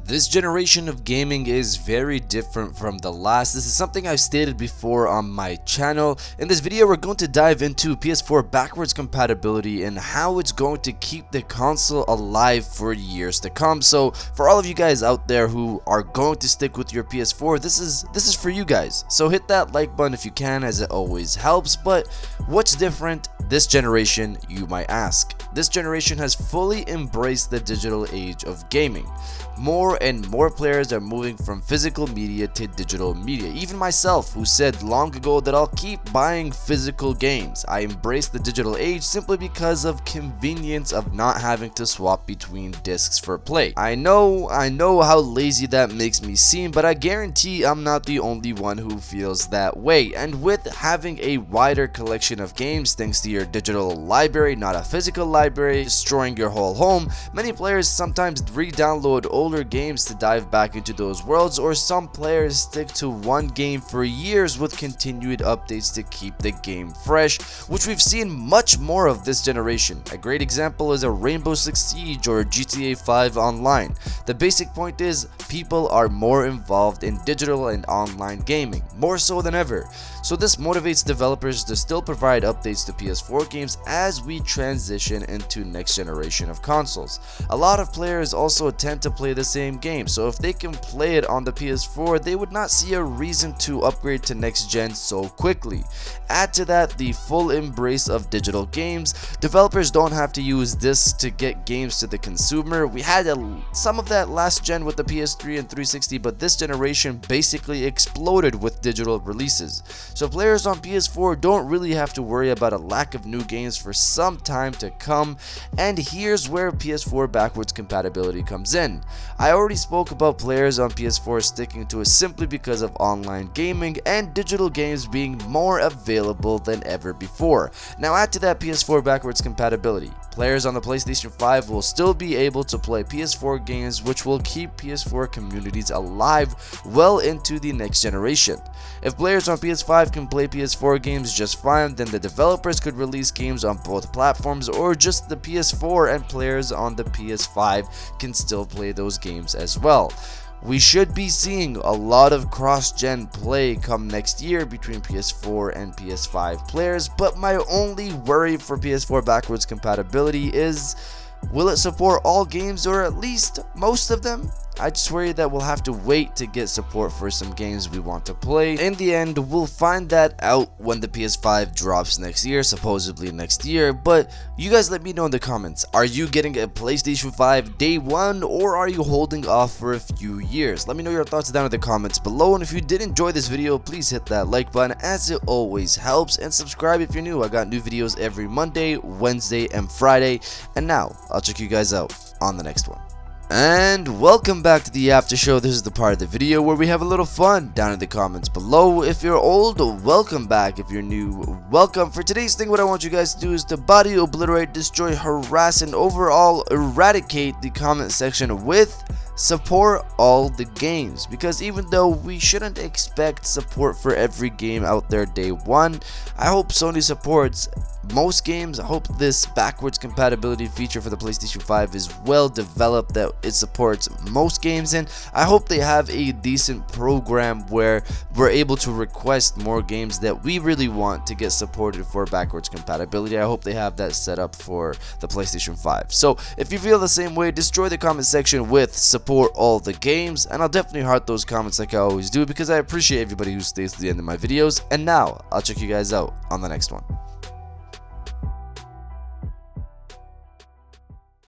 This generation of gaming is very different from the last. This is something I've stated before on my channel. In this video, we're going to dive into PS4 backwards compatibility and how it's going to keep the console alive for years to come. So for all of you guys out there who are going to stick with your PS4, this is for you guys. So hit that like button if you can, as it always helps. But what's different this generation, you might ask? This generation has fully embraced the digital age of gaming. More and more players are moving from physical media to digital media. Even myself, who said long ago that I'll keep buying physical games. I embrace the digital age simply because of convenience of not having to swap between discs for play. I know how lazy that makes me seem, but I guarantee I'm not the only one who feels that way. And with having a wider collection of games thanks to your digital library, not a physical library, destroying your whole home, many players sometimes re-download older games to dive back into those worlds, or some players stick to one game for years with continued updates to keep the game fresh, which we've seen much more of this generation. A great example is a Rainbow Six Siege or GTA 5 Online. The basic point is people are more involved in digital and online gaming, more so than ever. So this motivates developers to still provide updates to PS4 games as we transition into next generation of consoles. A lot of players also tend to play the same game, so if they can play it on the PS4, they would not see a reason to upgrade to next gen so quickly. Add to that the full embrace of digital games. Developers don't have to use discs to get games to the consumer. We had some of that last gen with the PS3 and 360, but this generation basically exploded with digital releases. So players on PS4 don't really have to worry about a lack of new games for some time to come, and here's where PS4 backwards compatibility comes in. I already spoke about players on PS4 sticking to it simply because of online gaming and digital games being more available than ever before. Now add to that PS4 backwards compatibility. Players on the PlayStation 5 will still be able to play PS4 games, which will keep PS4 communities alive well into the next generation. If players on PS5 can play PS4 games just fine, then the developers could release games on both platforms, or just the PS4 and players on the PS5 can still play those games as well. We should be seeing a lot of cross-gen play come next year between PS4 and PS5 players, but my only worry for PS4 backwards compatibility is, will it support all games, or at least most of them? I just worry that we'll have to wait to get support for some games we want to play. In the end, we'll find that out when the PS5 drops next year, supposedly next year, but you guys let me know in the comments. Are you getting a PlayStation 5 day one, or are you holding off for a few years? Let me know your thoughts down in the comments below, and if you did enjoy this video, please hit that like button as it always helps, and subscribe if you're new. I got new videos every Monday, Wednesday, and Friday, and now I'll check you guys out on the next one. And welcome back to the after show. This is the part of the video where we have a little fun down in the comments below. If you're old, welcome back. If you're new, welcome. For today's thing, what I want you guys to do is to body obliterate, destroy, harass, and overall eradicate the comment section with support all the games, because even though we shouldn't expect support for every game out there day one, I hope Sony supports most games. I hope this backwards compatibility feature for the PlayStation 5 is well developed, that it supports most games, and I hope they have a decent program where we're able to request more games that we really want to get supported for backwards compatibility. I hope they have that set up for the PlayStation 5. So if you feel the same way, destroy the comment section with support all the games, and I'll definitely heart those comments like I always do, because I appreciate everybody who stays to the end of my videos. And now I'll check you guys out on the next one.